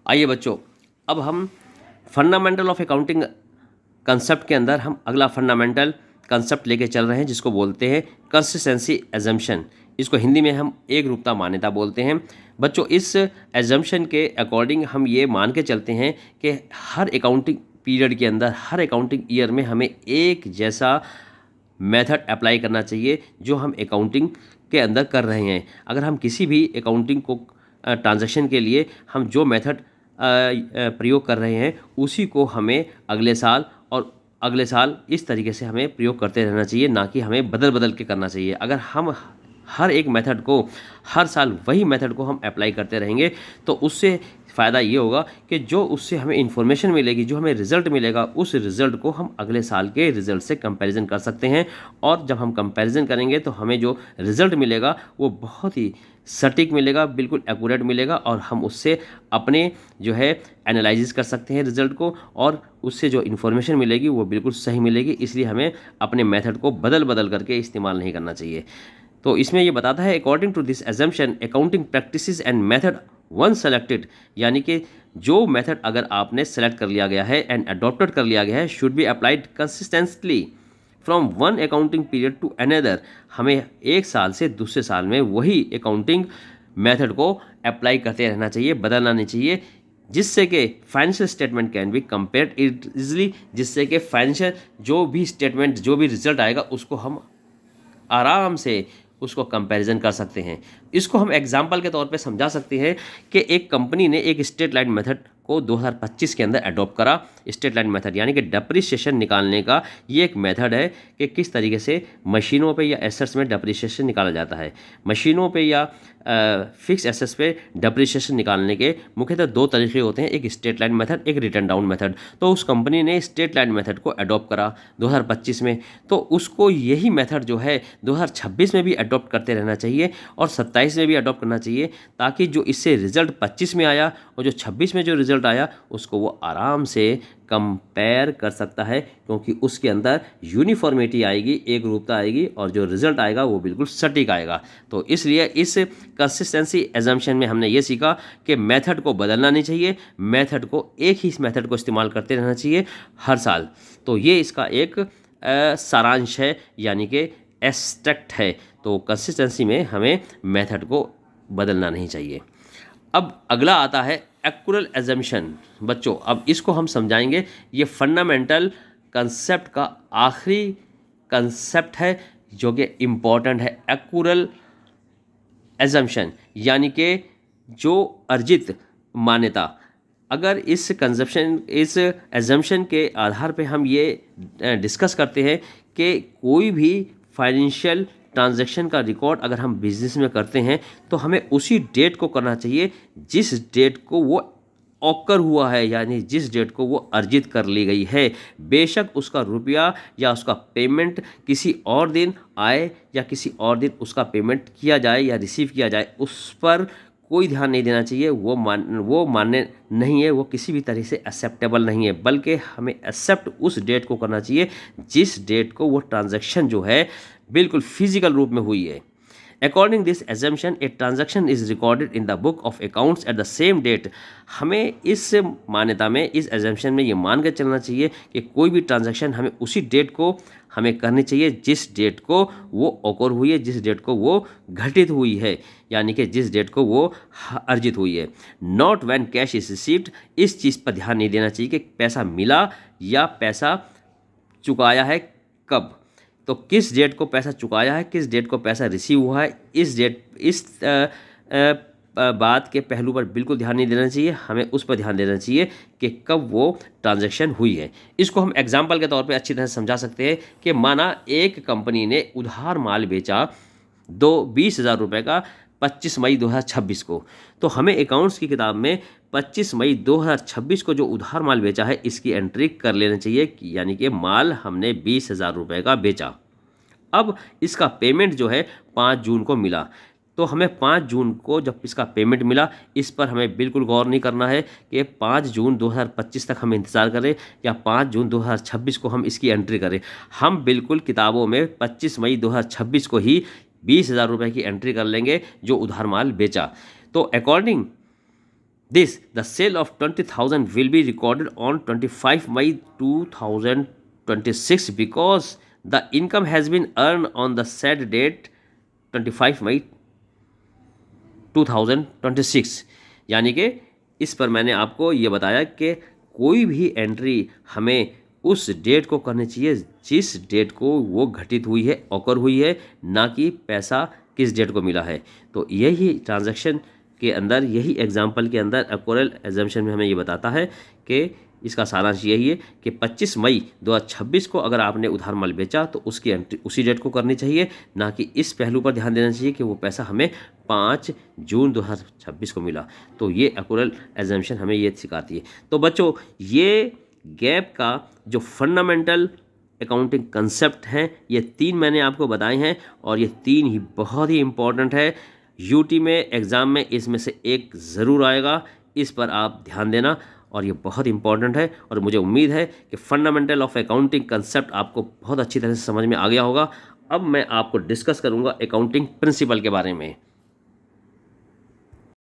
आइए बच्चों, अब हम फंडामेंटल ऑफ अकाउंटिंग कंसेप्ट के अंदर हम अगला फंडामेंटल कंसेप्ट लेके चल रहे हैं जिसको बोलते हैं कंसिस्टेंसी एजम्पशन। इसको हिंदी में हम एक रूपता मान्यता बोलते हैं। बच्चों, इस एजम्पशन के अकॉर्डिंग हम ये मान के चलते हैं कि हर अकाउंटिंग पीरियड के अंदर, हर अकाउंटिंग ईयर में हमें एक जैसा मेथड अप्लाई करना चाहिए जो हम अकाउंटिंग के अंदर कर रहे हैं। अगर हम किसी भी अकाउंटिंग को ट्रांजैक्शन के लिए हम जो मेथड प्रयोग कर रहे हैं उसी को हमें अगले साल और अगले साल इस तरीके से हमें प्रयोग करते रहना चाहिए, ना कि हमें बदल बदल के करना चाहिए। अगर हम हर एक मेथड को, हर साल वही मेथड को हम अप्लाई करते रहेंगे तो उससे फ़ायदा ये होगा कि जो उससे हमें इन्फॉर्मेशन मिलेगी, जो हमें रिज़ल्ट मिलेगा, उस रिज़ल्ट को हम अगले साल के रिज़ल्ट से कंपैरिजन कर सकते हैं। और जब हम कंपैरिजन करेंगे तो हमें जो रिज़ल्ट मिलेगा वो बहुत ही सटीक मिलेगा, बिल्कुल एक्यूरेट मिलेगा और हम उससे अपने जो है एनालिसिस कर सकते हैं रिज़ल्ट को, और उससे जो इन्फॉर्मेशन मिलेगी वो बिल्कुल सही मिलेगी। इसलिए हमें अपने मेथड को बदल बदल करके इस्तेमाल नहीं करना चाहिए। तो इसमें ये बताता है according to this assumption accounting practices and method one selected, यानी कि जो मेथड अगर आपने सेलेक्ट कर लिया गया है एंड अडॉप्टेड कर लिया गया है should be applied consistently from one accounting period to another. हमें एक साल से दूसरे साल में वही अकाउंटिंग मेथड को अप्लाई करते रहना चाहिए, बदलना नहीं चाहिए, जिससे कि financial statement can be compared easily, जिससे कि फाइनेंशियल जो भी स्टेटमेंट, जो भी रिजल्ट आएगा उसको हम आराम से उसको कंपैरिजन कर सकते हैं। इसको हम एग्जाम्पल के तौर पे समझा सकते हैं कि एक कंपनी ने एक स्ट्रेट लाइन मेथड को 2025 के अंदर अडॉप्ट करा। स्ट्रेट लाइन मेथड यानी कि डेप्रिसिएशन निकालने का ये एक मेथड है कि किस तरीके से मशीनों पे या एसेट्स में डेप्रिसिएशन निकाला जाता है। मशीनों पे या फिक्स एसेट्स पे डेप्रिसिएशन निकालने के मुख्यतः दो तरीके होते हैं, एक स्ट्रेट लाइन मेथड, एक रिटर्न डाउन मेथड। तो उस कंपनी ने स्ट्रेट लाइन मेथड को अडॉप्ट करा 2025 में, तो उसको यही मेथड जो है 2026 में भी अडॉप्ट करते रहना चाहिए और 27 में भी अडॉप्ट करना चाहिए, ताकि जो इससे रिजल्ट 25 में आया और जो 26 में जो रिजल्ट आया उसको वो आराम से कंपेयर कर सकता है, क्योंकि उसके अंदर यूनिफॉर्मिटी आएगी, एक रूपता आएगी और जो रिजल्ट आएगा वो बिल्कुल सटीक आएगा। तो इसलिए इस कंसिस्टेंसी एजम्पशन में हमने ये सीखा कि मेथड को बदलना नहीं चाहिए, मेथड को एक ही मेथड को इस्तेमाल करते रहना चाहिए हर साल। तो ये इसका एक सारांश है, यानी कि एब्स्ट्रैक्ट है। तो कंसिस्टेंसी में हमें मेथड को बदलना नहीं चाहिए। अब अगला आता है एक्यूरल एजम्पशन। बच्चों, अब इसको हम समझाएंगे। ये फंडामेंटल कंसेप्ट का आखिरी कंसेप्ट है जो कि इम्पॉर्टेंट है। एक्यूरल एजम्पशन यानी कि जो अर्जित मान्यता। अगर इस एजम्पशन के आधार पे हम ये डिस्कस करते हैं कि कोई भी फाइनेंशियल ट्रांजैक्शन का रिकॉर्ड अगर हम बिजनेस में करते हैं तो हमें उसी डेट को करना चाहिए जिस डेट को वो ऑकर हुआ है, यानी जिस डेट को वो अर्जित कर ली गई है। बेशक उसका रुपया या उसका पेमेंट किसी और दिन आए या किसी और दिन उसका पेमेंट किया जाए या रिसीव किया जाए, उस पर कोई ध्यान नहीं देना चाहिए। वो मान्य नहीं है, वो किसी भी तरह से एक्सेप्टेबल नहीं है, बल्कि हमें एक्सेप्ट उस डेट को करना चाहिए जिस डेट को वो ट्रांजैक्शन जो है बिल्कुल फिजिकल रूप में हुई है। According this assumption, a transaction is recorded in the book of accounts at the same date. हमें इस मान्यता में, इस assumption में ये मान कर चलना चाहिए कि कोई भी ट्रांजैक्शन हमें उसी डेट को हमें करनी चाहिए जिस डेट को वो ऑकर हुई है, जिस डेट को वो घटित हुई है, यानी कि जिस डेट को वो अर्जित हुई है। Not when cash is received. इस चीज़ पर ध्यान नहीं देना चाहिए कि पैसा मिला या पैसा चुकाया है कब। तो किस डेट को पैसा चुकाया है, किस डेट को पैसा रिसीव हुआ है, इस बात के पहलू पर बिल्कुल ध्यान नहीं देना चाहिए। हमें उस पर ध्यान देना चाहिए कि कब वो ट्रांजैक्शन हुई है। इसको हम एग्जांपल के तौर पे अच्छी तरह से समझा सकते हैं कि माना एक कंपनी ने उधार माल बेचा 20,000 रुपये का 25 मई 2026 को, तो हमें अकाउंट्स की किताब में 25 मई 2026 को जो उधार माल बेचा है इसकी एंट्री कर लेना चाहिए, यानी कि माल हमने 20,000 रुपये का बेचा। अब इसका पेमेंट जो है 5 जून को मिला, तो हमें 5 जून को जब इसका पेमेंट मिला, इस पर हमें बिल्कुल गौर नहीं करना है कि 5 जून 2025 तक हम इंतज़ार करें या 5 जून 2026 को हम इसकी एंट्री करें। हम बिल्कुल किताबों में 25 मई 2026 को ही 20,000 रुपये की एंट्री कर लेंगे जो उधार माल बेचा। तो according this the sale of 20,000 will be recorded on 25 May 2026 because the income has been earn on the said date 25 May 2026। यानी कि इस पर मैंने आपको ये बताया कि कोई भी एंट्री हमें उस डेट को करनी चाहिए जिस डेट को वो घटित हुई है, ऑकर हुई है, ना कि पैसा किस डेट को मिला है। तो यही ट्रांजैक्शन के अंदर, यही एग्जाम्पल के अंदर एक्यूरेल एजम्पशन में हमें ये बताता है कि इसका सारांश यही है कि 25 मई 2026 को अगर आपने उधार माल बेचा तो उसकी एंट्री उसी डेट को करनी चाहिए, ना कि इस पहलू पर ध्यान देना चाहिए कि वो पैसा हमें 5 जून 2026 को मिला। तो ये एक्यूरेल एजम्पशन हमें ये सिखाती है। तो बच्चों, ये गैप का जो फंडामेंटल अकाउंटिंग कंसेप्ट हैं, ये 3 मैंने आपको बताए हैं और ये 3 ही बहुत ही इम्पॉर्टेंट है। यूटी में एग्ज़ाम में इसमें से एक ज़रूर आएगा, इस पर आप ध्यान देना और ये बहुत इंपॉर्टेंट है। और मुझे उम्मीद है कि फंडामेंटल ऑफ अकाउंटिंग कंसेप्ट आपको बहुत अच्छी तरह से समझ में आ गया होगा। अब मैं आपको डिस्कस करूंगा अकाउंटिंग प्रिंसिपल के बारे में।